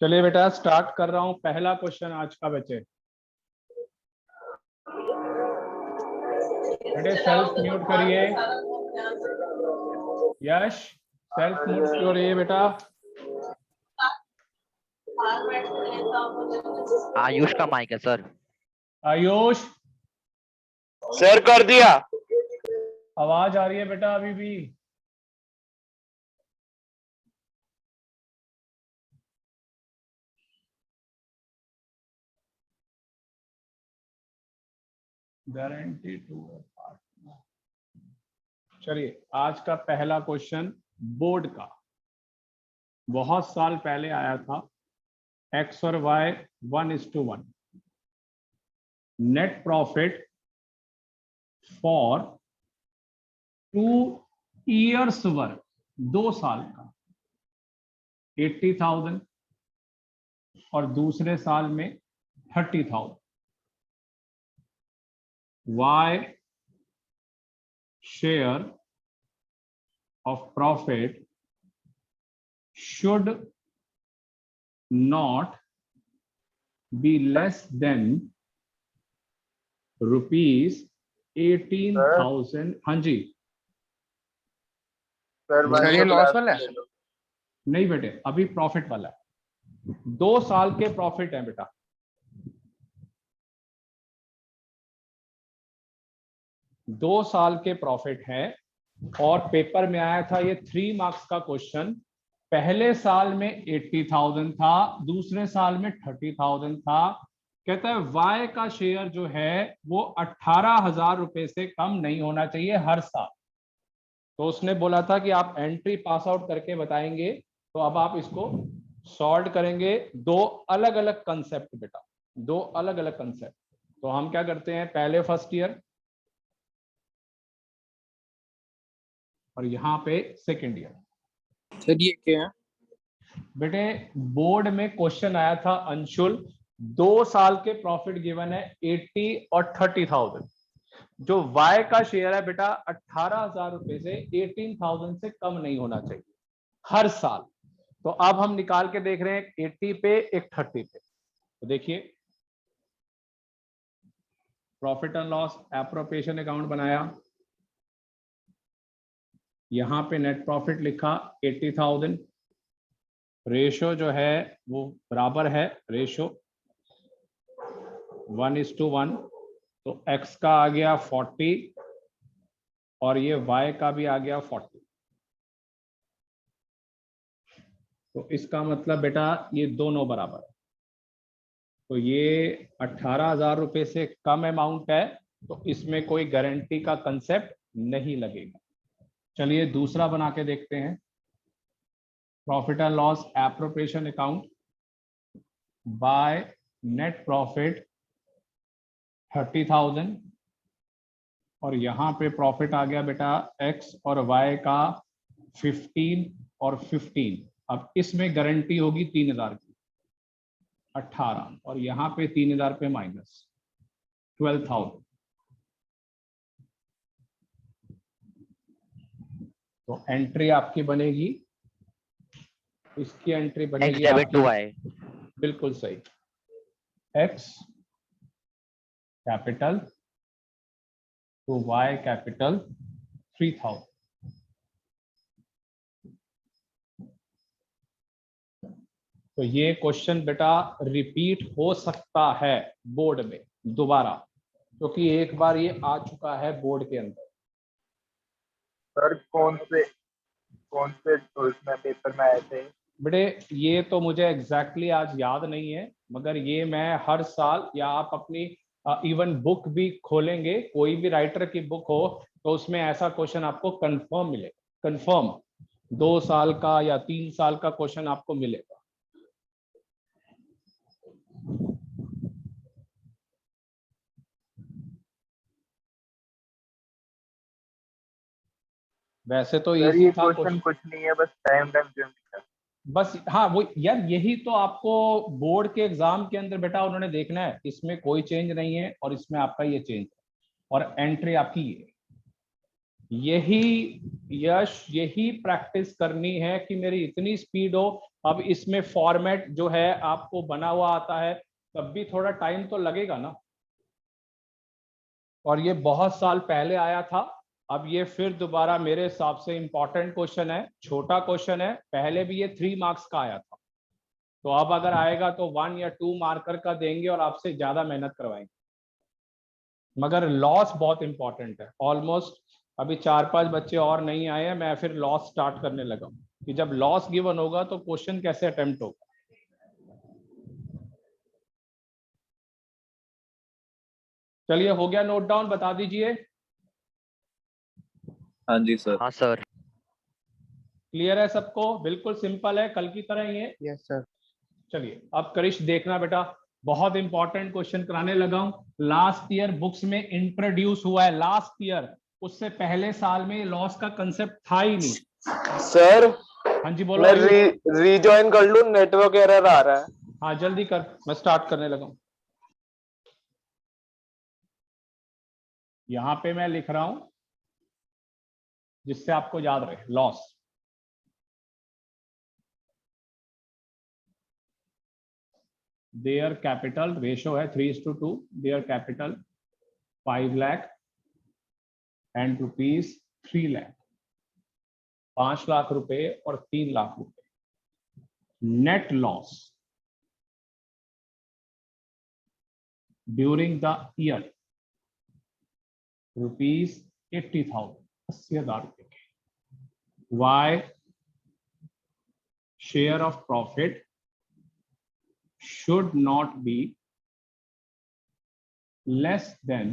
चलिए बेटा स्टार्ट कर रहा हूं। पहला क्वेश्चन आज का बच्चे, बेटे सेल्फ म्यूट करिए। यश सेल्फ म्यूट करिए बेटा। आयुष का माइक है सर। आयुष सर कर दिया। आवाज आ रही है बेटा अभी भी? Guarantee to partner. चलिए आज का पहला क्वेश्चन बोर्ड का, बहुत साल पहले आया था। एक्स और Y 1:1। Net profit for 2 years work, 2 साल का 80,000 और दूसरे साल में 30,000। Y share of profit should not be less than rupees 18,000। हाँ जी सर ये लॉस वाला है? नहीं बेटे, अभी प्रॉफिट वाला है। 2 साल के प्रॉफिट है बेटा। दो साल के प्रॉफिट है और पेपर में आया था ये 3 मार्क्स का क्वेश्चन। पहले साल में 80,000 था, दूसरे साल में 30,000 था। कहता है वाई का शेयर जो है वो 18,000 रुपए से कम नहीं होना चाहिए हर साल। तो उसने बोला था कि आप एंट्री पास आउट करके बताएंगे। तो अब आप इसको सॉल्व करेंगे। 2 अलग अलग कंसेप्ट बेटा, 2 अलग अलग कंसेप्ट। तो हम क्या करते हैं, पहले फर्स्ट ईयर और यहाँ पे सेकेंड ईयर। सर ये क्या है? बेटे बोर्ड में क्वेश्चन आया था अंशुल, 2 साल के प्रॉफिट गिवन है 80 और 30,000। जो वाई का शेयर है बेटा 18,000 रुपए से 18,000 से कम नहीं होना चाहिए हर साल। तो अब हम निकाल के देख रहे हैं, 80 पे एक 30 पे। तो देखिए profit and loss appropriation account बनाया, यहां पे नेट प्रॉफिट लिखा 80,000। रेशो जो है वो बराबर है, रेशो 1:1। तो x का आ गया 40 और ये y का भी आ गया 40। तो इसका मतलब बेटा ये दोनों बराबर है। तो ये 18,000 रुपए से कम अमाउंट है, तो इसमें कोई गारंटी का कंसेप्ट नहीं लगेगा। चलिए दूसरा बना के देखते हैं। Profit and loss appropriation account by net profit 30,000 और यहाँ पे प्रॉफिट आ गया बेटा x और y का 15 और 15। अब इसमें गारंटी होगी 3,000 की, 18 और यहाँ पे 3,000 पे माइनस 12,000। तो एंट्री आपकी बनेगी, इसकी एंट्री बनेगी आपकी, बिल्कुल सही, x capital to y capital 3,000। तो ये क्वेश्चन बेटा रिपीट हो सकता है बोर्ड में दोबारा, क्योंकि एक बार ये आ चुका है बोर्ड के अंदर। सर कौन से इसमें पेपर में आए थे? बेटे ये तो मुझे एग्जैक्टली आज याद नहीं है, मगर ये मैं हर साल, या आप अपनी इवन बुक भी खोलेंगे, कोई भी राइटर की बुक हो तो उसमें ऐसा क्वेश्चन आपको कंफर्म मिलेगा। कंफर्म 2 साल का या 3 साल का क्वेश्चन आपको मिलेगा। वैसे तो ये क्वेश्चन कुछ नहीं है, बस टाइम बस। हाँ वो यार, यही तो आपको बोर्ड के एग्जाम के अंदर बेटा उन्होंने देखना है। इसमें कोई चेंज नहीं है और इसमें आपका ये चेंज है और एंट्री आपकी ये। यही प्रैक्टिस करनी है कि मेरी इतनी स्पीड हो। अब इसमें फॉर्मेट जो है आपको बना हुआ आता है, तब भी थोड़ा टाइम तो लगेगा ना। और ये बहुत साल पहले आया था, अब ये फिर दोबारा मेरे हिसाब से इंपॉर्टेंट क्वेश्चन है, छोटा क्वेश्चन है। पहले भी ये 3 मार्क्स का आया था, तो अब अगर आएगा तो 1 या 2 मार्कर का देंगे और आपसे ज्यादा मेहनत करवाएंगे। मगर लॉस बहुत इंपॉर्टेंट है। ऑलमोस्ट अभी 4-5 बच्चे और नहीं आए हैं, मैं फिर लॉस स्टार्ट करने लगा हूं कि जब लॉस गिवन होगा तो क्वेश्चन कैसे अटेम्प्ट होगा। चलिए, हो गया नोट डाउन, बता दीजिए। हाँ जी सर। हाँ सर। क्लियर है सबको? बिल्कुल सिंपल है, कल की तरह ही है। Yes sir. चलिए अब करिश देखना बेटा, बहुत इंपॉर्टेंट क्वेश्चन कराने लगा हूं। लास्ट ईयर बुक्स में इंट्रोड्यूस हुआ है, लास्ट ईयर, उससे पहले साल में लॉस का कंसेप्ट था ही नहीं। सर हाँ जी बोलो। मैं रीजॉइन कर लूं, नेटवर्क एरर आ रहा है। हाँ जल्दी कर, मैं स्टार्ट करने लगा हूं। यहां पे मैं लिख रहा हूं जिससे आपको याद रहे, लॉस। देयर कैपिटल रेशो है 3:2, their capital 5 lakh and rupees 3 lakh, 5 lakh रुपए और 3 लाख रुपए। Net loss during the year rupees 80,000, 80,000 रुपए के। Y share of profit should not be less than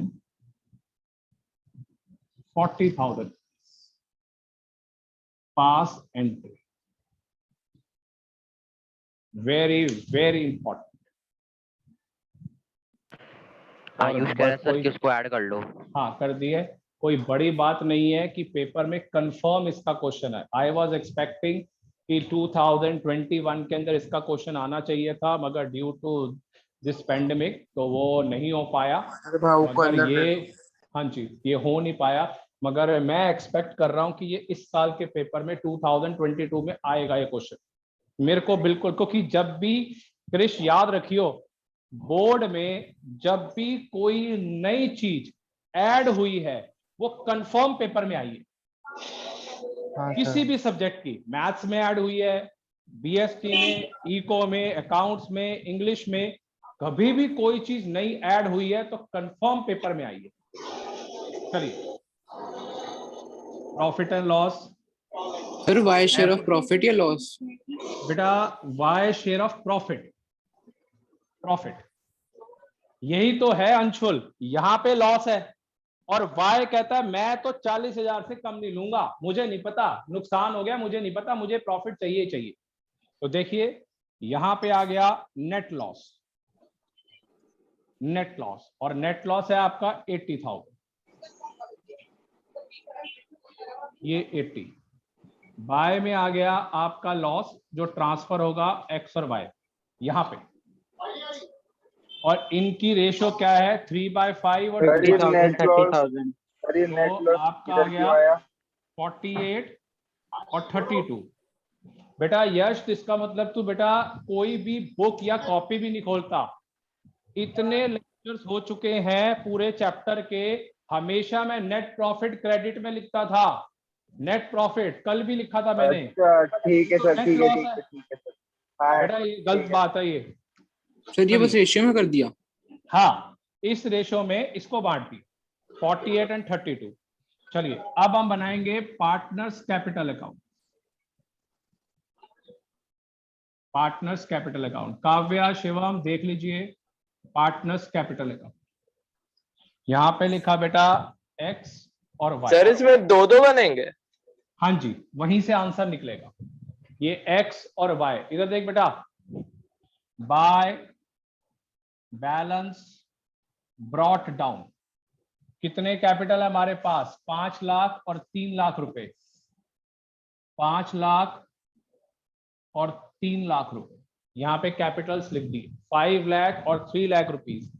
40,000. Pass entry. Very important. Ayush कह रहे हैं सर कि उसको ऐड कर लो। हाँ कर दिए, कोई बड़ी बात नहीं है कि पेपर में कंफर्म इसका क्वेश्चन है। आई वॉज एक्सपेक्टिंग कि 2021 के अंदर इसका क्वेश्चन आना चाहिए था, मगर ड्यू टू दिस पेंडेमिक तो वो नहीं हो पाया। मगर ये, हाँ जी, ये हो नहीं पाया। मगर मैं एक्सपेक्ट कर रहा हूँ कि ये इस साल के पेपर में 2022 में आएगा ये क्वेश्चन, मेरे को बिल्कुल। क्योंकि जब भी क्रिश याद रखियो, बोर्ड में जब भी कोई नई चीज ऐड हुई है वो कंफर्म पेपर में आई है। किसी भी सब्जेक्ट की, मैथ्स में ऐड हुई है, बीएसटी में, इको में, अकाउंट्स में, इंग्लिश में, कभी भी कोई चीज नई ऐड हुई है तो कंफर्म पेपर में आई है। चलिए, profit and loss. Sir Y share of profit या लॉस? बेटा Y share of profit, profit यही तो है अंशुल। यहां पे लॉस है और वाई कहता है मैं तो 40,000 से कम नहीं लूंगा, मुझे नहीं पता नुकसान हो गया, मुझे नहीं पता, मुझे प्रॉफिट चाहिए चाहिए। तो देखिए यहां पे आ गया नेट लॉस, नेट लॉस, और नेट लॉस है आपका 80,000, ये 80। बाय में आ गया आपका लॉस जो ट्रांसफर होगा एक्स और वाई यहां पे, और इनकी रेशो क्या है 3/5 और 30,000। तो आपका आ गया 48 और 32। बेटा यश, इसका मतलब तू बेटा कोई भी बुक या कॉपी भी नहीं खोलता। इतने लेक्चर्स हो चुके हैं पूरे चैप्टर के, हमेशा मैं नेट प्रॉफिट क्रेडिट में लिखता था। नेट प्रॉफिट कल भी लिखा था मैंने। अच्छा ठीक है सर, नेट ठीक है लॉस ठीक है है ठीक है सर। बेटा, ये गलत बात है ये। सर ये बस रेशियो में कर दिया। हाँ, इस रेशो में इसको बांट दी 48 एंड 32। चलिए अब हम बनाएंगे partners capital account. Partners capital account, Kavya Shivam देख लीजिए, पार्टनर्स कैपिटल अकाउंट। यहां पे लिखा बेटा एक्स और वाई। सर इसमें दो दो बनेंगे? हाँ जी, वहीं से आंसर निकलेगा। ये एक्स और वाई, इधर देख बेटा, बाय बैलेंस ब्रॉट डाउन। कितने कैपिटल है हमारे पास? 5 लाख और 3 लाख रुपए, 5 लाख और 3 लाख रुपए। यहाँ पे कैपिटल्स लिख दी, 5 लाख और 3 लाख रुपीज।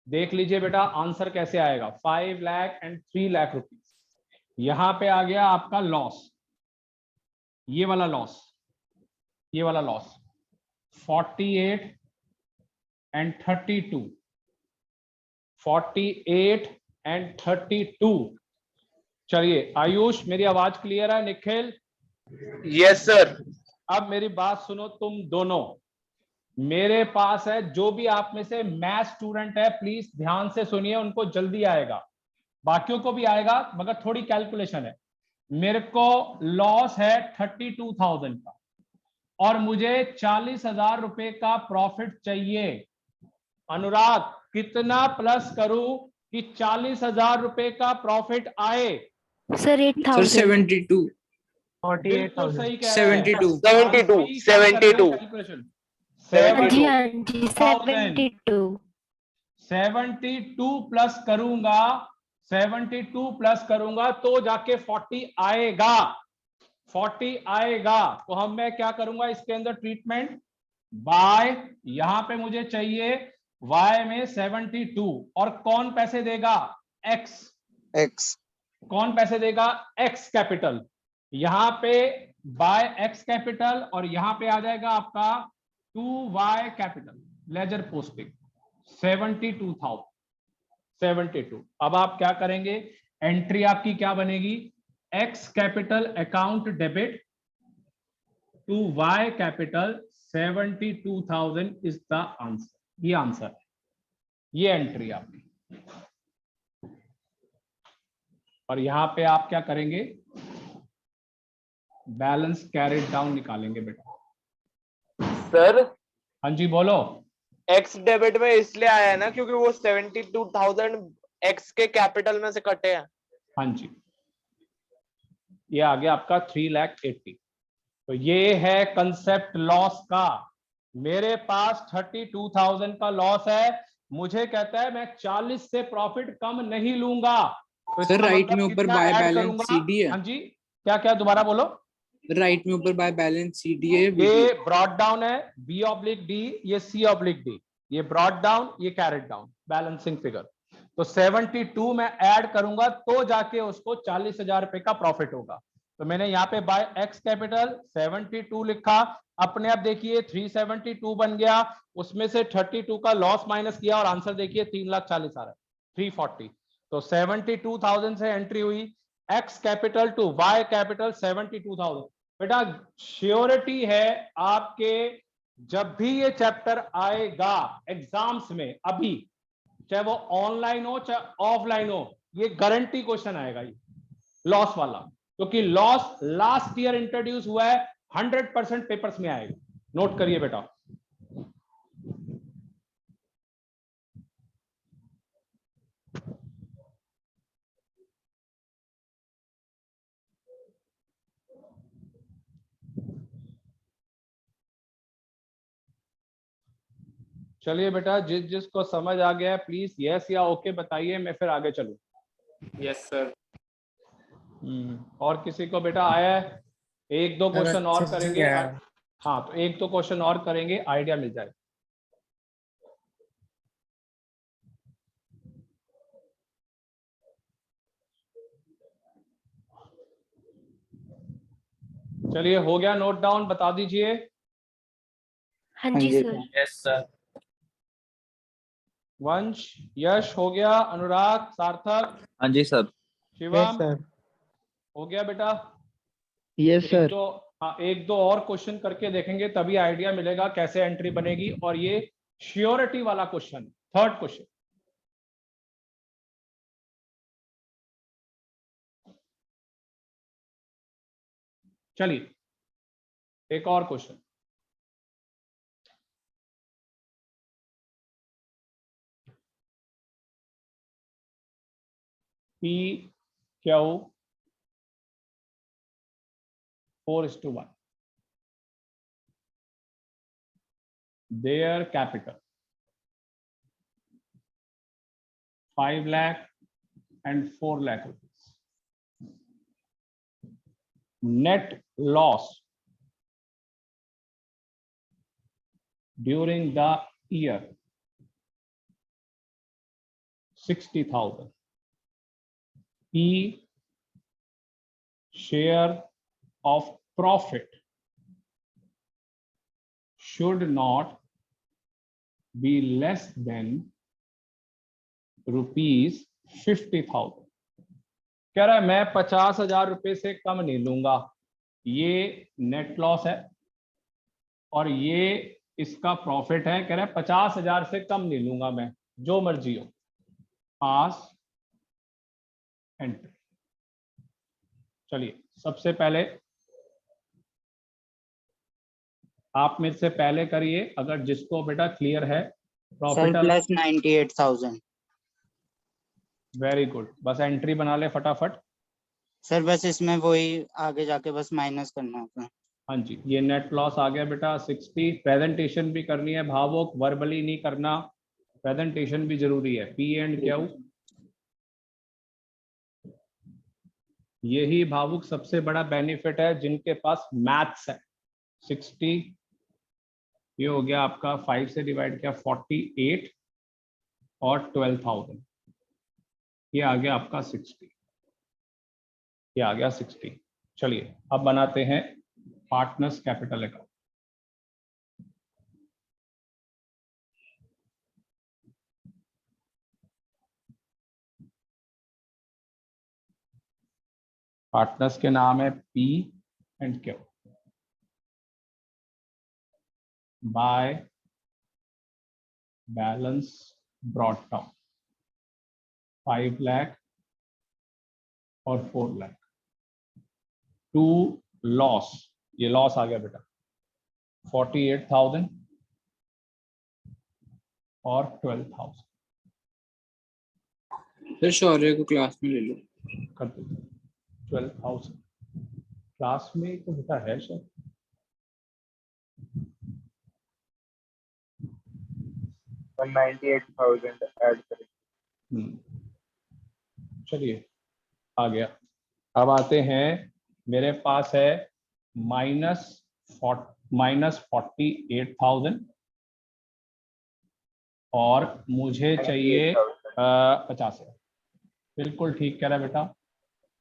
देख लीजिए बेटा आंसर कैसे आएगा, 5 लाख एंड 3 लाख रुपीज। यहां पे आ गया आपका लॉस, ये वाला लॉस, ये वाला लॉस 48 एंड 32, 48 एंड 32। चलिए आयुष, मेरी आवाज क्लियर है? Nikhil, yes sir. अब मेरी बात सुनो तुम दोनों। मेरे पास है, जो भी आप में से मैथ स्टूडेंट है प्लीज ध्यान से सुनिए, उनको जल्दी आएगा, बाकियों को भी आएगा मगर थोड़ी कैलकुलेशन है। मेरे को लॉस है 32,000 का और मुझे 40,000 रुपए का प्रॉफिट चाहिए। अनुराग, कितना प्लस करूं कि 40,000 रुपए का प्रॉफिट आए? Sir sir 8,000। 72। बिल्कुल सही कह रहे हैं। 72। 72 वही क्या कर रहे हो 72 कैलकुलेशन? हाँ जी 72 हाँ जी 72। 72 प्लस करूंगा, 72 प्लस करूंगा तो जाके 40 आएगा, 40 आएगा। तो हम मैं क्या करूंगा इसके अंदर ट्रीटमेंट बाय, यहां पे मुझे चाहिए y में 72 और कौन पैसे देगा? x। X. कौन पैसे देगा? x capital. यहां पे बाय x कैपिटल और यहां पे आ जाएगा आपका 2y कैपिटल, लेजर पोस्टिंग 72,000, 72। अब आप क्या करेंगे? एंट्री आपकी क्या बनेगी? x capital account debit to y capital 72,000 is the answer. ये आंसर है, ये एंट्री आपकी। और यहां पे आप क्या करेंगे? बैलेंस कैरिड डाउन निकालेंगे बेटा। सर। हाँ जी बोलो। एक्स डेबिट में इसलिए आया है ना क्योंकि वो 72,000 एक्स के कैपिटल में से कटे हैं। हाँ जी, ये आ गया आपका 3,80,000। तो ये है कंसेप्ट लॉस का। मेरे पास 32,000 का लॉस है, मुझे कहता है मैं 40 से प्रॉफिट कम नहीं लूंगा। तो सर इसका राइट मतलब में ऊपर कितना बाय ऐड बैलेंस करूंगा? CD है। हाँ जी, क्या क्या दोबारा बोलो। राइट में ऊपर बाय बैलेंस CD है। ये ब्रॉड डाउन है, B/D, ये C/D, ये ब्रॉड डाउन, ये कैरेट डाउन, बैलेंसिंग फिगर। तो 72 में ऐड करूंगा तो जाके उसको 40,000 रुपए का प्रॉफिट होगा। तो मैंने यहाँ पे बाय एक्स कैपिटल 72 लिखा, अपने आप देखिए 372 बन गया, उसमें से 32 का लॉस माइनस किया और आंसर देखिए 3,40,000 आ रहा है, 340। तो 72,000 से एंट्री हुई, X capital to Y capital 72,000। बेटा श्योरिटी है आपके, जब भी ये चैप्टर आएगा एग्जाम्स में, अभी चाहे वो ऑनलाइन हो चाहे ऑफलाइन हो, ये गारंटी क्वेश्चन आएगा ये लॉस वाला, क्योंकि लॉस लास्ट ईयर इंट्रोड्यूस हुआ है, 100% पेपर्स में आएगा। नोट करिए बेटा। चलिए बेटा, जिस जिसको समझ आ गया है प्लीज यस या ओके बताइए, मैं फिर आगे चलूं। Yes sir. और किसी को बेटा आया है? एक दो क्वेश्चन और करेंगे। हाँ तो एक दो क्वेश्चन और करेंगे, आइडिया मिल जाए। चलिए हो गया नोट डाउन, बता दीजिए। हाँ जी सर। Yes sir. वंश, यश हो गया, अनुराग, सार्थक, हाँ जी सर। शिवम हो गया बेटा। Yes sir. हाँ एक दो और क्वेश्चन करके देखेंगे, तभी आइडिया मिलेगा कैसे एंट्री बनेगी। और ये श्योरिटी वाला क्वेश्चन, थर्ड क्वेश्चन। चलिए एक और question. PQ 4:1, their capital 5 lakh and 4 lakh rupees. Net loss during the year 60,000. P share of profit should not be less than ₹50,000। कह रहा है मैं 50,000 रुपए से कम नहीं लूंगा, ये नेट लॉस है और ये इसका प्रॉफिट है। कह रहा है 50,000 से कम नहीं लूंगा मैं, जो मर्जी हो। पास एंट्री। चलिए सबसे पहले आप मेरे से पहले करिए, अगर जिसको बेटा क्लियर है। Sir profit plus 98,000। Very good, बस एंट्री बना ले फटाफट। सर बस इसमें वही आगे जाके बस माइनस करना होगा। हाँ जी, ये नेट लॉस आ गया बेटा 60। प्रेजेंटेशन भी करनी है भावुक, वर्बली नहीं करना, प्रेजेंटेशन भी जरूरी है। पी एंड क्यू, यही भावुक सबसे बड़ा बेनिफिट है जिनके पास मैथ्स है। 60 ये हो गया आपका 5 से डिवाइड किया 48 और 12,000, ये आ गया आपका 60, ये आ गया 60। चलिए अब बनाते हैं पार्टनर्स कैपिटल अकाउंट। पार्टनर्स के नाम है P and Q. By balance brought down 5 lakh और 4 लाख। टू लॉस, ये लॉस आ गया बेटा 48,000 और 12,000। सर शौर्य को क्लास में ले लो। कर दो 12,000 क्लास में तो बेटा है सर। ऐड करें। चलिए आ गया। अब आते हैं, मेरे पास है -48,000 और मुझे चाहिए 50,000। बिल्कुल ठीक कह रहा है बेटा।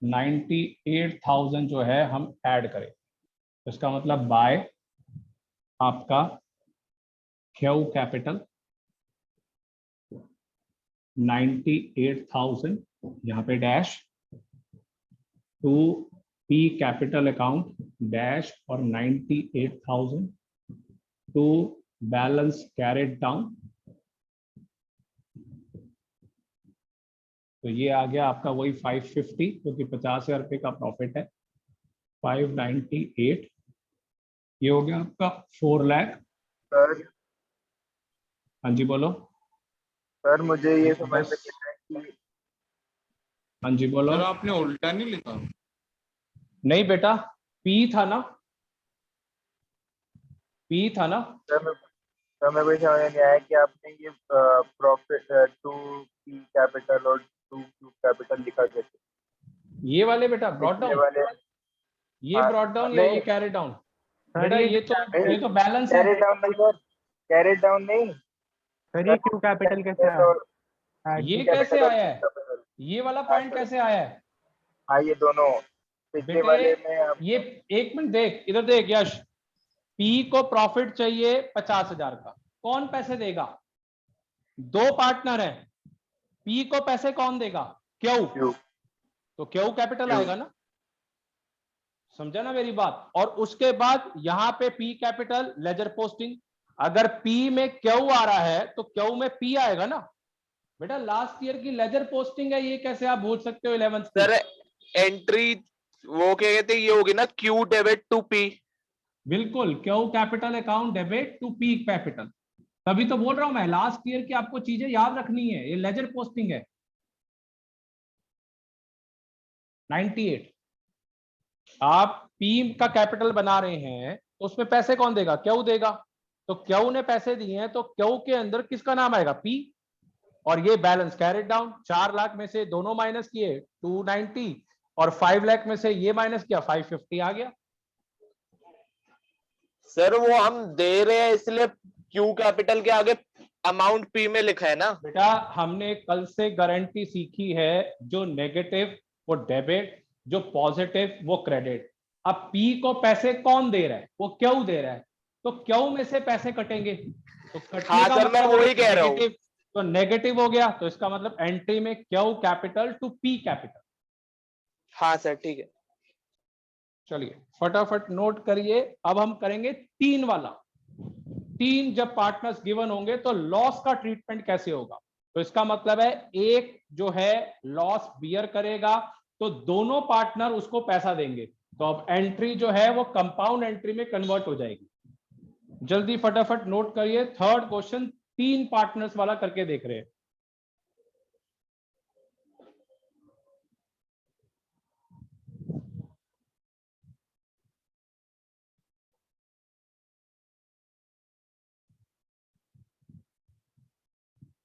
98,000 जो है हम ऐड करें, इसका मतलब बाय आपका क्यू कैपिटल 98,000, यहाँ पे dash, to P capital account dash और 98,000 टू बैलेंस कैरेड डाउन। तो ये आ गया आपका वही 550, क्योंकि 50,000 रुपये का प्रॉफिट है। 598, ये हो गया आपका 4 लाख। सर हाँ जी बोलो। सर मुझे ये समझ में नहीं आया कि हाँ जी बोलो। सर आपने उल्टा नहीं लिखा? नहीं बेटा, पी था ना, पी था ना। सर मैं कोई समझ नहीं आया कि आपने ये प्रॉफिट टू पी कैपिटल और टू क्यू कैपिटल लिखा कैसे? ये वाले बेटा ब्रॉट पिछले डाउन, वाले ये ब्रॉट डाउन या ये कैरी डाउन बेटा, ये तो बैलेंस है। कैरेट डाउन नहीं सर, कैरेट डाउन नहीं सर। ये क्यू कैपिटल कैसे आया? ये कैसे आया है, ये वाला पॉइंट कैसे आया है? हाँ ये दोनों पिछले वाले में आप ये एक मिनट देख, इधर देख यश, पी को प्रॉफिट चाहिए 50,000 का, कौन पैसे देगा? दो पार्टनर है, पी को पैसे कौन देगा? क्यू। तो क्यू कैपिटल आएगा ना, समझा ना मेरी बात? और उसके बाद यहाँ पे पी कैपिटल लेजर पोस्टिंग, अगर पी में क्यू आ रहा है तो क्यू में पी आएगा ना बेटा। लास्ट ईयर की लेजर पोस्टिंग है, ये कैसे आप भूल सकते हो 11th की? सर एंट्री वो क्या कहते हैं, ये होगी ना क्यू डेबिट टू पी। बिल्कुल, Q capital account debit to P capital. तभी तो बोल रहा हूं मैं, लास्ट ईयर की आपको चीजें याद रखनी है, ये लेजर पोस्टिंग है। 98 आप पी का कैपिटल बना रहे हैं तो उसमें पैसे कौन देगा? क्यू देगा। तो क्यू ने पैसे दिए हैं तो क्यू के अंदर किसका नाम आएगा? पी। और ये बैलेंस कैरेट डाउन, 4 लाख में से दोनों माइनस किए 290 और 5 लाख में से ये माइनस किया 550 आ गया। सर वो हम दे रहे हैं इसलिए क्यू कैपिटल के आगे अमाउंट पी में लिखा है ना बेटा हमने कल से गारंटी सीखी है, जो नेगेटिव वो डेबिट जो पॉजिटिव वो क्रेडिट। अब पी को पैसे कौन दे रहा है, वो क्यू दे रहा है, तो क्यू में से पैसे कटेंगे, तो कटने हाँ का सर, मैं मतलब वही कह रहा हूँ। नेगेटिव, तो नेगेटिव हो गया, तो इसका मतलब एंट्री में Q capital to P capital. हाँ सर ठीक है। चलिए फटाफट नोट करिए। अब हम करेंगे 3 वाला। 3 जब पार्टनर्स गिवन होंगे तो लॉस का ट्रीटमेंट कैसे होगा, तो इसका मतलब है एक जो है लॉस बियर करेगा तो दोनों पार्टनर उसको पैसा देंगे, तो अब एंट्री जो है वो कंपाउंड एंट्री में कन्वर्ट हो जाएगी। जल्दी फटाफट नोट करिए। थर्ड क्वेश्चन 3 पार्टनर्स वाला करके देख रहे हैं।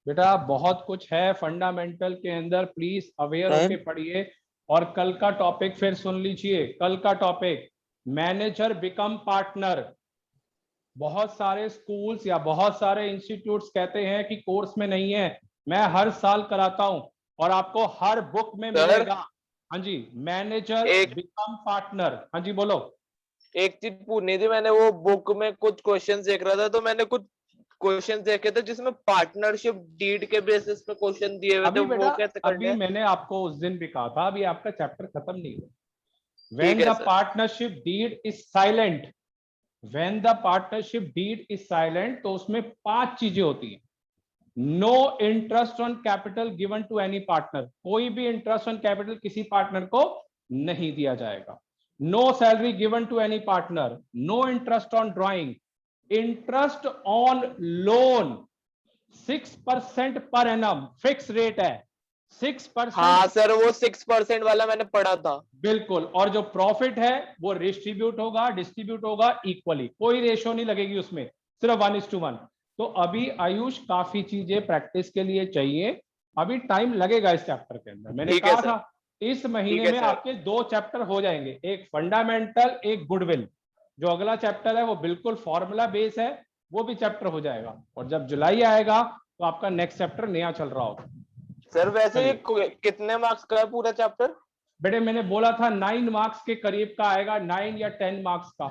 बेटा बहुत कुछ है फंडामेंटल के अंदर, प्लीज अवेयर सर। होके पढ़िए। और कल का टॉपिक फिर सुन लीजिए। कल का टॉपिक मैनेजर बिकम पार्टनर। बहुत सारे स्कूल्स या बहुत सारे इंस्टीट्यूट्स कहते हैं कि कोर्स में नहीं है, मैं हर साल कराता हूं और आपको हर बुक में मिलेगा। हाँ जी, मैनेजर बिकम पार्टनर। हाँ जी बोलो। एक चीज पूछनी थी, मैंने वो बुक में कुछ क्वेश्चन देख रहा था, तो मैंने कुछ क्वेश्चन देखे थे जिसमें पार्टनरशिप डीड के बेसिस पे क्वेश्चन दिए हुए थे, अभी बेटा वो कैसे करने अभी हैं? मैंने आपको उस दिन भी कहा था, अभी आपका चैप्टर खत्म नहीं हुआ। ठीक व्हेन है the sir. Partnership deed is silent, when the partnership deed is silent, तो उसमें 5 चीजें होती हैं। No interest on capital given to any partner, कोई भी इंटरेस्ट ऑन कैपिटल किसी पार्टनर को नहीं दिया जाएगा। No salary given to any partner, no interest on drawing, interest on loan 6% पर एनम फिक्स रेट है, 6%। हाँ सर, वो 6% वाला मैंने पढ़ा था। बिल्कुल। और जो प्रॉफिट है वो डिस्ट्रीब्यूट होगा इक्वली, कोई रेशो नहीं लगेगी उसमें, सिर्फ 1:1। तो अभी आयुष काफी चीजें प्रैक्टिस के लिए चाहिए, अभी टाइम लगेगा इस चैप्टर के अंदर। मैंने ठीक है कहा सर। था इस महीने ठीक है में सर। आपके 2 चैप्टर हो जाएंगे, एक फंडामेंटल, एक गुडविल। जो अगला चैप्टर है वो बिल्कुल फॉर्मूला बेस है, वो भी चैप्टर हो जाएगा। और जब जुलाई आएगा तो आपका नेक्स्ट चैप्टर नया चल रहा होगा। सर वैसे ये चलिए। कितने मार्क्स का है पूरा चैप्टर? बेटे मैंने बोला था 9 मार्क्स के करीब का आएगा, 9 या 10 मार्क्स का।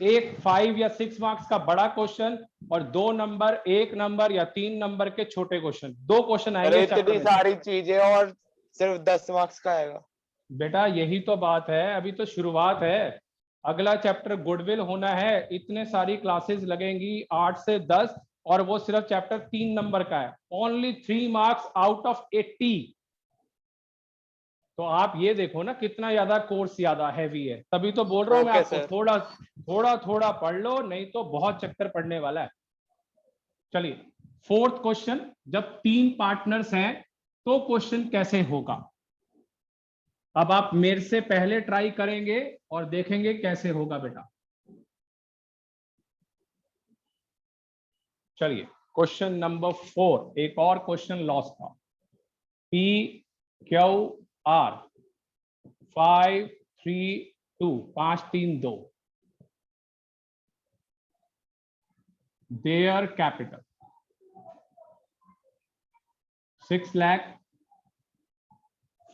एक 5 या 6 मार्क्स का बड़ा क्वेश्चन और 2 नंबर, 1 नंबर या 3 नंबर के छोटे क्वेश्चन, 2 क्वेश्चन आएंगे अरे इस चैप्टर इतनी में। सारी चीजें और सिर्फ 10 मार्क्स का आएगा? बेटा यही तो बात है, अभी तो शुरुआत है। अगला चैप्टर गुडविल होना है, इतने सारी क्लासेस लगेंगी 8 से 10, और वो सिर्फ चैप्टर 3 नंबर का है। Only 3 marks out of 80। तो आप ये देखो ना कितना ज्यादा कोर्स ज्यादा हैवी है, तभी तो बोल रहा हूं मैं ओके आपको सर। थोड़ा पढ़ लो, नहीं तो बहुत चक्कर पड़ने वाला है। चलिए 4th क्वेश्चन, जब 3 पार्टनर्स हैं तो क्वेश्चन कैसे होगा। अब आप मेरे से पहले ट्राई करेंगे और देखेंगे कैसे होगा बेटा। चलिए क्वेश्चन नंबर 4, एक और क्वेश्चन लॉस का। P Q are 5 3 2 5 3 2 their capital 6 lakh,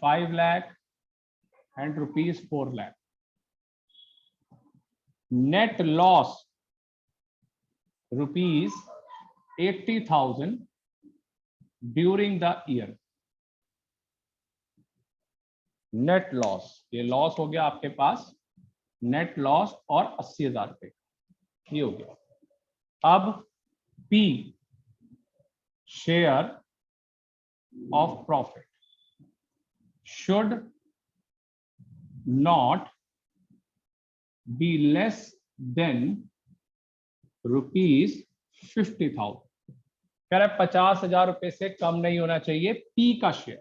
5 lakh and rupees 4 lakh. Net loss rupees 80,000 during the year. Net loss, ये लॉस हो गया आपके पास, नेट लॉस और 80,000 रुपए ये हो गया। अब P share of profit should not be less than ₹50,000। कह रहे 50,000 रुपए से कम नहीं होना चाहिए पी का शेयर।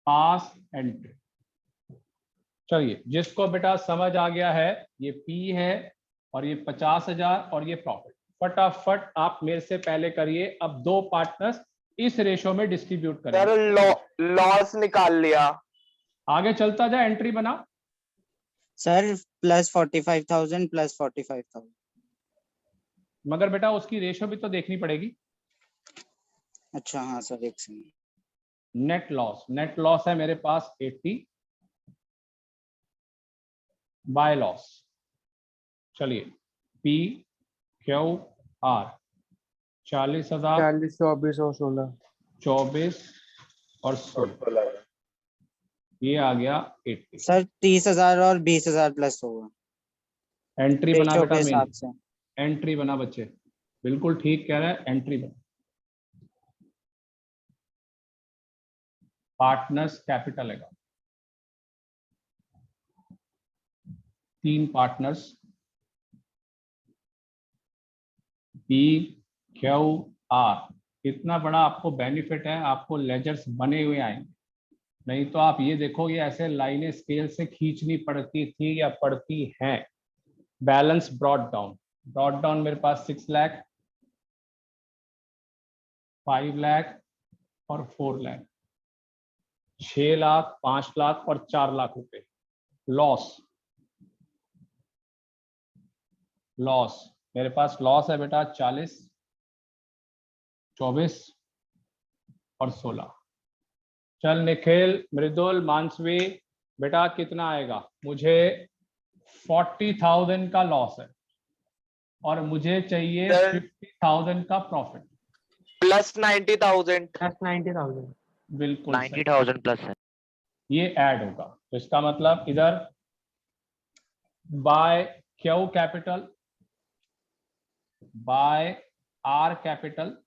पास एंट्री। चलिए जिसको बेटा समझ आ गया है, ये पी है और ये 50,000 और ये प्रॉफिट, फटाफट आप मेरे से पहले करिए। अब 2 पार्टनर्स इस रेशो में डिस्ट्रीब्यूट सर करेंगे। लॉस निकाल लिया। आगे चलता जा, एंट्री बना। Sir plus 45,000 plus 45,000। मगर बेटा उसकी रेशो भी तो देखनी पड़ेगी। अच्छा हाँ सर, एक सेकंड। नेट लॉस है मेरे पास 80, बाय लॉस। चलिए पी क्यू आर 40,000, 40, 24 और 16। 24 और 16, ये आ गया 80। सर 30,000 और 20,000 प्लस होगा एंट्री बना रेशियो बेटा के मेन, हिसाब से। एंट्री बना बच्चे, बिल्कुल ठीक कह रहा है, एंट्री बना। पार्टनर्स कैपिटल है, 3 पार्टनर्स पी क्यू आर। इतना बड़ा आपको बेनिफिट है, आपको लेजर्स बने हुए आएंगे, नहीं तो आप ये देखो ये ऐसे लाइनें स्केल से खींचनी पड़ती थी या पड़ती हैं। बैलेंस ब्रॉड डाउन मेरे पास 6 लाख, 5 लाख और 4 लाख, 6 लाख, 5 लाख और 4 लाख रुपए। लॉस मेरे पास लॉस है बेटा 40, 24 और 16। चल निखिल, मृदुल, मानसवी, बेटा कितना आएगा? मुझे 40,000 का लॉस है और मुझे चाहिए Sir, 50,000 का प्रॉफिट। प्लस 90,000। प्लस 90,000। बिल्कुल सही। 90,000 प्लस है। ये ऐड होगा, तो इसका मतलब इधर by Q capital, by R capital.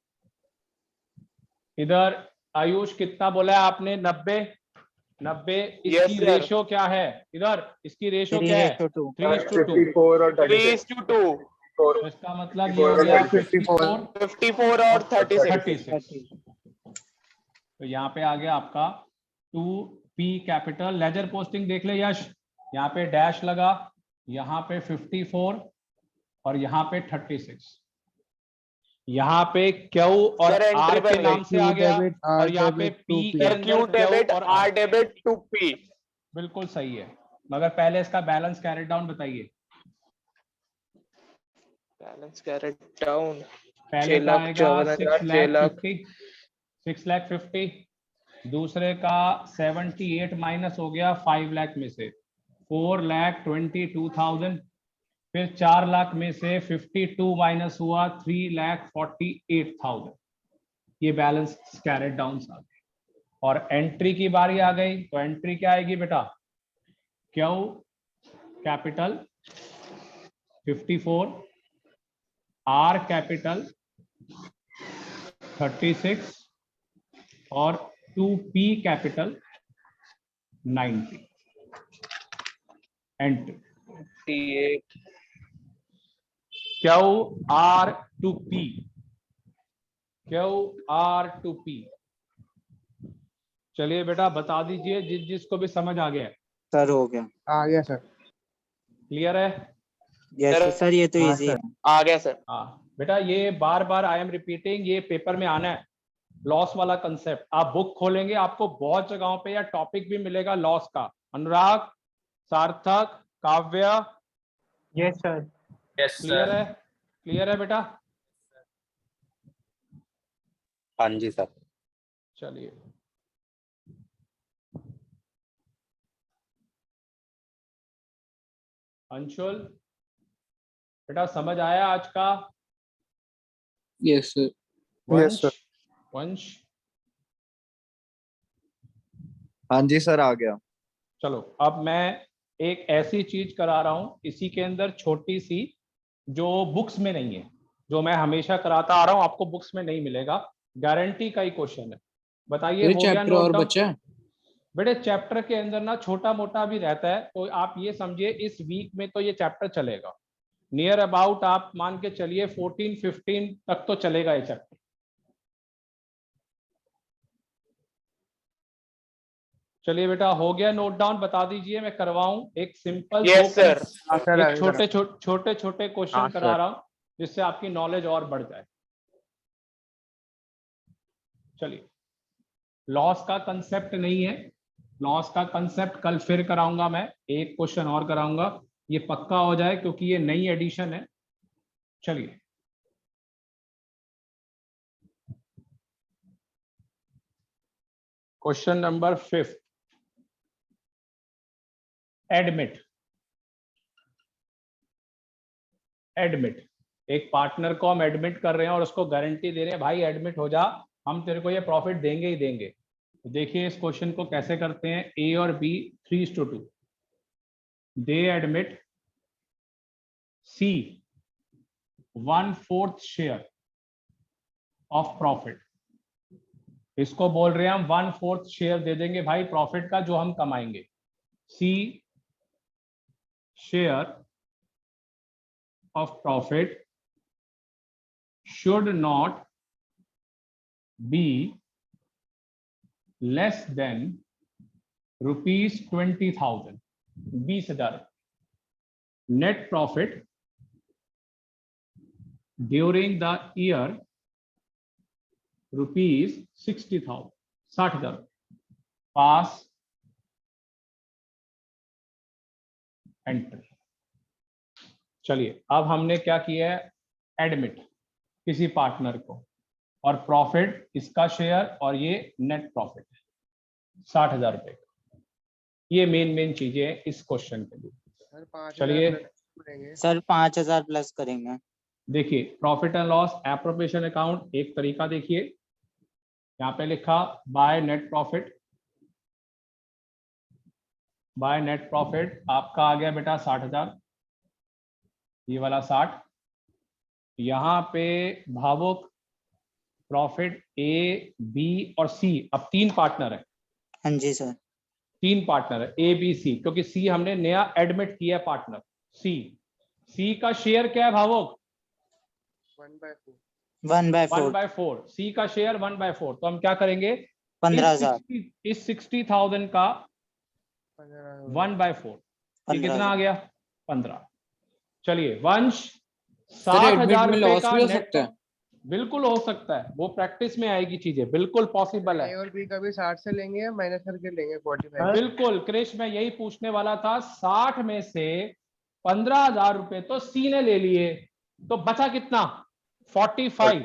इधर आयुष कितना बोला है आपने? 90। Yes, इसकी sir. रेशो क्या है? इधर इसकी रेशो क्या है? 3:2। 3:2। 54 और 36। 3:2, तो इसका मतलब ये हो गया 54, 54 और 36। 36। तो यहाँ पे आ गया आपका 2P कैपिटल। लेजर पोस्टिंग देख ले यश, यहाँ पे डैश लगा, यहाँ पे 54 और यहाँ पे 36। यहाँ पे क्यू और Sir, entry आर के बन नाम गई। से आ गया, Q debit, R और यहाँ पे debit, पी 2P। के Sir, अंदर Q debit, और R debit to P। बिल्कुल सही है, मगर पहले इसका बैलेंस कैरेट डाउन बताइए। बैलेंस कैरेट डाउन पहले का आएगा 6,54,000, 6 लाख 50, दूसरे का 78 माइनस हो गया 5 लाख में से 4,22,000, फिर 4 लाख में से 52 माइनस हुआ 3,48,000। ये बैलेंस कैरेट डाउन आ गए। और एंट्री की बारी आ गई, तो एंट्री क्या आएगी बेटा? क्यू कैपिटल 54, आर कैपिटल 36 और 2P capital 90। Entry Q R to P, Q R to P. चलिए बेटा बता दीजिए जिसको भी समझ आ गया। सर हो गया। आ गया सर। क्लियर है? यस सर, ये तो हाँ, इजी सर। है। आ गया सर। हाँ बेटा, ये बार बार आई एम रिपीटिंग, ये पेपर में आना है। लॉस वाला कंसेप्ट आप बुक खोलेंगे, आपको बहुत जगहों पे या टॉपिक भी मिलेगा लॉस का। अनुराग, सार्थक, काव्य, यस सर। क्लियर है? क्लियर है बेटा? हाँ जी सर। चलिए अंशुल, बेटा समझ आया आज का? Yes sir. वंश, वंश हाँ जी सर, आ गया। चलो अब मैं एक ऐसी चीज करा रहा हूं इसी के अंदर छोटी सी, जो बुक्स में नहीं है, जो मैं हमेशा कराता आ रहा हूं, आपको बुक्स में नहीं मिलेगा, गारंटी का ही क्वेश्चन है। बताइए हो गया चैप्टर नोट और डाउन? बच्चा है? बेटे चैप्टर के अंदर ना छोटा मोटा भी रहता है, तो आप ये समझिए इस वीक में तो ये चैप्टर चलेगा। नियर अबाउट आप मान के चलिए 14-15 तक तो चलेगा ये चैप्टर। चलिए बेटा हो गया नोट डाउन? बता दीजिए, मैं करवाऊं एक सिंपल यस सर। एक छोटे छोटे क्वेश्चन हाँ, करा सर। रहा हूं जिससे आपकी नॉलेज और बढ़ जाए। चलिए, लॉस का कंसेप्ट नहीं है, लॉस का कंसेप्ट कल फिर कराऊंगा, मैं एक क्वेश्चन और कराऊंगा, ये पक्का हो जाए क्योंकि ये नई एडिशन है। चलिए क्वेश्चन नंबर 5, एडमिट। एडमिट, एक पार्टनर को हम एडमिट कर रहे हैं और उसको गारंटी दे रहे हैं भाई एडमिट हो जा, हम तेरे को ये प्रॉफिट देंगे ही देंगे। तो देखिए इस क्वेश्चन को कैसे करते हैं। ए और B 3:2, they admit C 1/4 share of profit. इसको बोल रहे हैं हम 1/4 शेयर दे देंगे भाई प्रॉफिट का जो हम कमाएंगे। सी share of profit should not be less than ₹20,000, 20,000 net profit during the year ₹60,000, 60,000 pass enter. चलिए अब हमने क्या किया है, एडमिट किसी पार्टनर को, और प्रॉफिट इसका शेयर और ये नेट प्रॉफिट है 60,000 रुपए का। ये मेन चीजें हैं इस क्वेश्चन के लिए। चलिए सर 5,000 प्लस करेंगे। देखिए profit and loss appropriation account एक तरीका देखिए, यहाँ पे लिखा by net profit. By net profit आपका आ गया बेटा 60,000, ये वाला 60। यहाँ पे भावुक प्रॉफिट ए बी और सी, अब 3 पार्टनर है। हाँ जी सर। 3 पार्टनर है ए बी सी, क्योंकि सी हमने नया एडमिट किया है पार्टनर। सी का शेयर क्या है भावुक? 1/4। सी का शेयर 1/4। तो हम क्या करेंगे, 15,000। इस 60,000 का 1/4, ये कितना आ गया? 15। चलिए वंश, 60,000 रुपए लॉस का भी हो नेट, सकता है। बिल्कुल हो सकता है, वो प्रैक्टिस में आएगी चीजें, बिल्कुल पॉसिबल है। ए और बी का भी 60 से लेंगे या माइनस करके लेंगे 45? बिल्कुल क्रिश, मैं यही पूछने वाला था। 60 में से 15,000 रुपए तो सी ने ले लिए, तो बचा कितना? 45।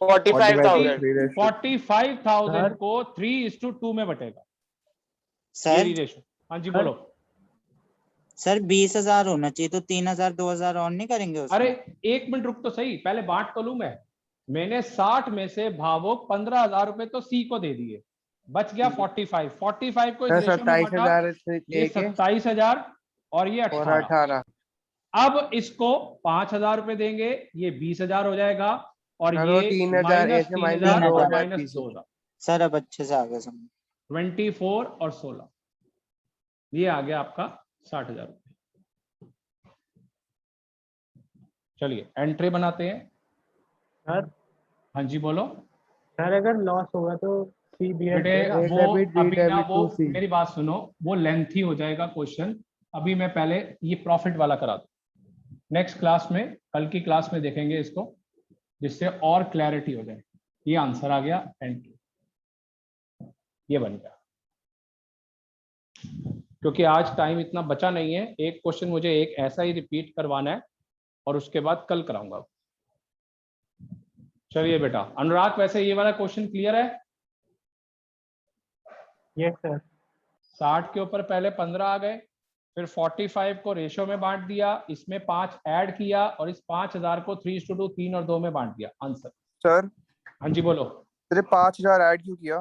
45,000। 45,000 को 3:2 में बटेगा सर रेशो। हाँ जी बोलो। सर 20,000 होना चाहिए, तो 3,000 2,000 और नहीं करेंगे उसमें? अरे एक मिनट रुक तो सही, पहले बांट तो लूं मैं। मैंने 60 में से भावुक 15,000 रुपए तो सी को दे दिए, बच गया 45 को इस रेशो में बांटा, 27,000 ये 27,000 और ये 18। अब इसको 5,000 रुपए देंगे, ये 20,000 हो जाएगा, और और ये वो 3,000 माइनस ऐसे 3,000 2,000 और माइनस 2,000, सर अब अच्छे से आ गए समझ। 24 और 16, ये आ गया आपका 60,000 रुपए। चलिए एंट्री बनाते हैं। सर हाँ जी बोलो सर अगर लॉस होगा तो सी बी एफ बेटे। वो अभी ना, वो मेरी बात सुनो, वो लेंथी हो जाएगा क्वेश्चन। अभी मैं पहले ये प्रॉफिट वाला करा दूं, नेक्स्ट क्लास में, कल की क्लास में देखेंगे इसको, जिससे और क्लैरिटी हो जाए। ये आंसर आ गया, एंट्री ये बन गया। क्योंकि आज टाइम इतना बचा नहीं है, एक क्वेश्चन मुझे एक ऐसा ही रिपीट करवाना है और उसके बाद कल कराऊंगा। चलिए बेटा अनुराग, वैसे ये वाला क्वेश्चन क्लियर है? Yes sir. 60 के ऊपर पहले 15 आ गए, फिर 45 को रेशो में बांट दिया, इसमें 5 ऐड किया, और इस 5,000 को 3:2, 3 और 2 में बांट दिया। आंसर सर हाँ जी बोलो। सिर्फ 5,000 ऐड क्यों किया?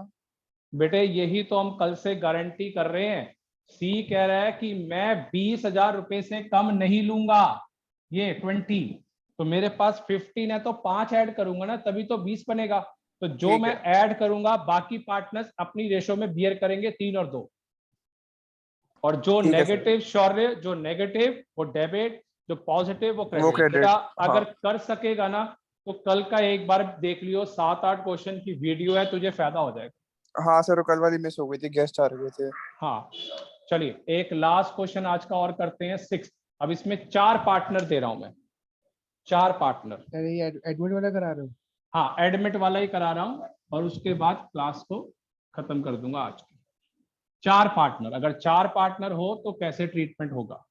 बेटे यही तो हम कल से गारंटी कर रहे हैं। सी कह रहा है कि मैं 20,000 रुपए से कम नहीं लूंगा, ये 20, तो मेरे पास 15 है, तो 5 ऐड करूंगा ना, तभी तो 20 बनेगा। तो जो ठीक मैं ऐड करूंगा बाकी पार्टनर्स अपनी रेशो में बियर करेंगे 3 और 2, और जो ठीक है सर। नेगेटिव शौर्य, जो नेगेटिव वो डेबिट, जो पॉजिटिव वो क्रेडिट। क्रेडिट, बेटा हाँ। अगर कर सकेगा ना, तो कल का एक बार देख लियो, 7-8 क्वेश्चन की वीडियो है, तुझे फायदा हो जाएगा। हाँ सर, कल वाली मिस हो गई थी, गेस्ट आ रहे थे। हाँ चलिए एक लास्ट क्वेश्चन आज का और करते हैं, 6। अब इसमें 4 पार्टनर दे रहा हूं मैं, 4 पार्टनर। सर ये एडमिट वाला करा रहे हो? हाँ एडमिट वाला ही करा रहा हूं, और उसके बाद क्लास को खत्म कर दूंगा आज की। 4 पार्टनर, अगर 4 पार्टनर हो तो कैसे ट्रीटमेंट होगा।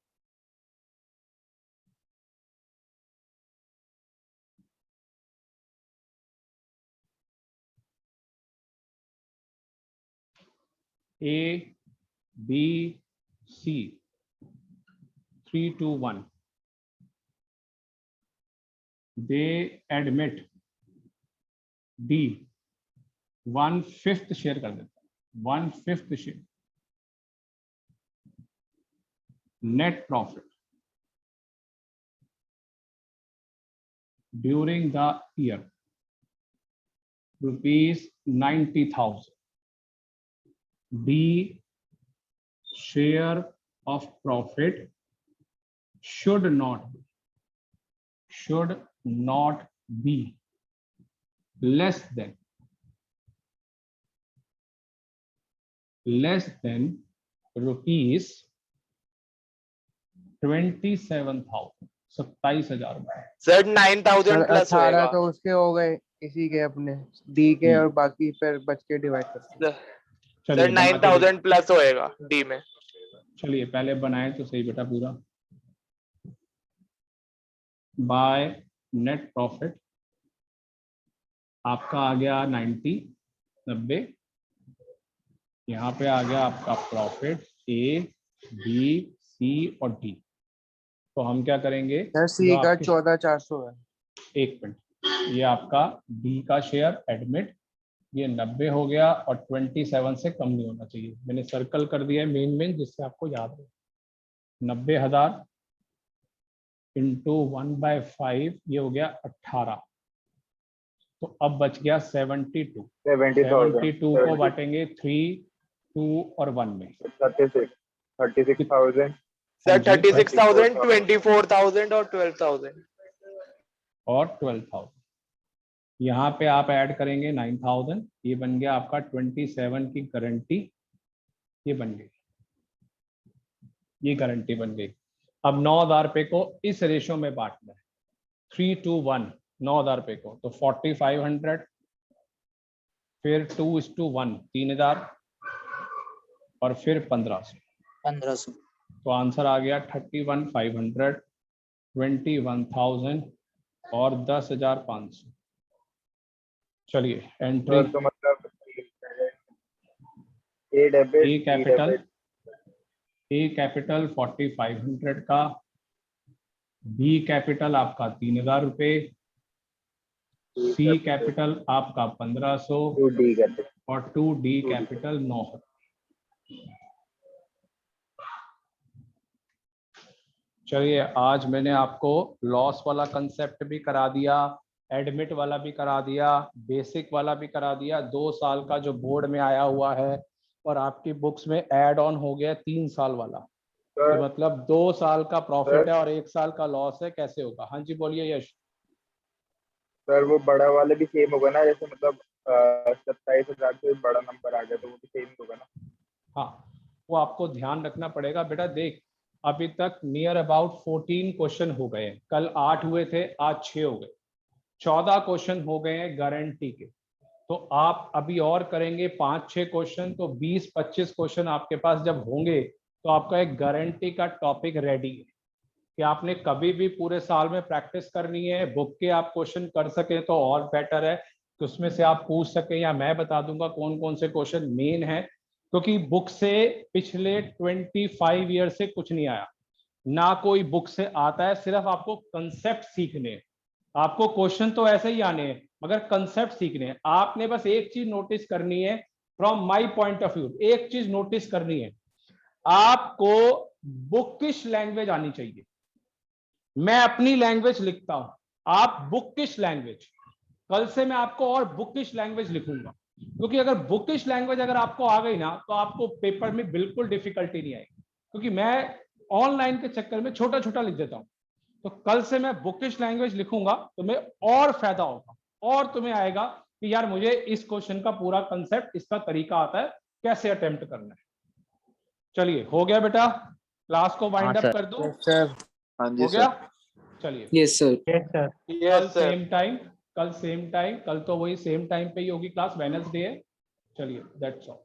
A B C 3 2 1, they admit D 1/5 share कर देता है, 1/5 share net profit during the year ₹90,000. D share of profit should not be less than rupees 27,000, 27,000 रुपए. सर 9,000 प्लस 18 होएगा तो उसके हो गए, इसी के अपने डी के, और बाकी फिर बच के डिवाइड करते हैं। सर चलिए 9,000 प्लस होएगा डी में। चलिए पहले बनाए तो सही बेटा पूरा। बाय नेट प्रॉफिट आपका आ गया 90, यहाँ पे आ गया आपका प्रॉफिट ए बी सी और डी। तो हम क्या करेंगे, सर सी जो का आपके- 14,400 है। एक मिनट, ये आपका डी का शेयर एडमिट ये 90 हो गया और 27 से कम नहीं होना चाहिए। मैंने सर्कल कर दिया है मेन जिससे आपको याद रहे। 90,000 इंटू 1/5 ये हो गया 18। तो अब बच गया 72। 72 को बांटेंगे 3, 2 और 1 में। 36,000 सर 36,000, 24,000 और 12,000 और 12,000। यहाँ पे आप ऐड करेंगे 9,000, ये बन गया आपका 27 की गारंटी, ये बन गई, ये गारंटी बन गई। अब 9,000 रुपए को इस रेशो में बांटना है 3:1, 9,000 रुपए को, तो 4,500, फिर 2:1 3,000 और फिर 1,500। 1500। तो आंसर आ गया 31,500, 21,000 और 10,500। चलिए एंट्री तो मतलब ए डेबिट ए कैपिटल 4,500 का, बी कैपिटल आपका 3,000 रुपए, सी कैपिटल आपका 1,500 डी करते और 2D कैपिटल 9,000। चलिए आज मैंने आपको लॉस वाला कंसेप्ट भी करा दिया, एडमिट वाला भी करा दिया, बेसिक वाला भी करा दिया। 2 साल का जो बोर्ड में आया हुआ है और आपकी बुक्स में ऐड ऑन हो गया 3 साल वाला। तो मतलब 2 साल का प्रॉफिट है और 1 साल का लॉस है, कैसे होगा? हाँ जी बोलिए यश। सर वो बड़ा वाले भी सेम होगा ना, जैसे मतलब 27,000 से बड़ा नंबर आ गया तो वो भी सेम होगा ना? हाँ वो आपको ध्यान रखना पड़ेगा बेटा। देख अभी तक नियर अबाउट 14 क्वेश्चन हो गए हैं, कल 8 हुए थे, आज 6 हो गए, 14 क्वेश्चन हो गए हैं गारंटी के। तो आप अभी और करेंगे 5-6 क्वेश्चन, तो 20-25 क्वेश्चन आपके पास जब होंगे तो आपका एक गारंटी का टॉपिक रेडी है कि आपने कभी भी पूरे साल में प्रैक्टिस करनी है। बुक के आप क्वेश्चन कर सके तो और बेटर है कि उसमें से आप पूछ सके, या मैं बता दूंगा कौन कौन से क्वेश्चन मेन है, क्योंकि बुक से पिछले 25 ईयर से कुछ नहीं आया, ना कोई बुक से आता है। सिर्फ आपको कंसेप्ट सीखने हैं, आपको क्वेश्चन तो ऐसे ही आने हैं मगर कंसेप्ट सीखने हैं। आपने बस एक चीज नोटिस करनी है, from my point of view एक चीज नोटिस करनी है, आपको बुकिश लैंग्वेज आनी चाहिए। मैं अपनी लैंग्वेज लिखता हूं, आप बुकिश लैंग्वेज। कल से मैं आपको और बुकिश लैंग्वेज लिखूंगा, क्योंकि अगर बुकिश लैंग्वेज अगर आपको आ गई ना तो आपको पेपर में बिल्कुल डिफिकल्टी नहीं आएगी, क्योंकि मैं ऑनलाइन के चक्कर में छोटा छोटा लिख देता हूं। तो कल से मैं बुकिश लैंग्वेज लिखूंगा तो मैं और फायदा होगा, और तुम्हें आएगा कि यार मुझे इस क्वेश्चन का पूरा कंसेप्ट, इसका तरीका आता है, कैसे अटेम्प्ट करना है। चलिए हो गया बेटा, क्लास को वाइंड अप कर दूं? सर हाँ हो जी गया? सर। चलिए यस सर। Yes sir. कल सेम टाइम, कल तो वही सेम टाइम पे ही होगी क्लास, वेडनेसडे है। चलिए दैट्स ऑल।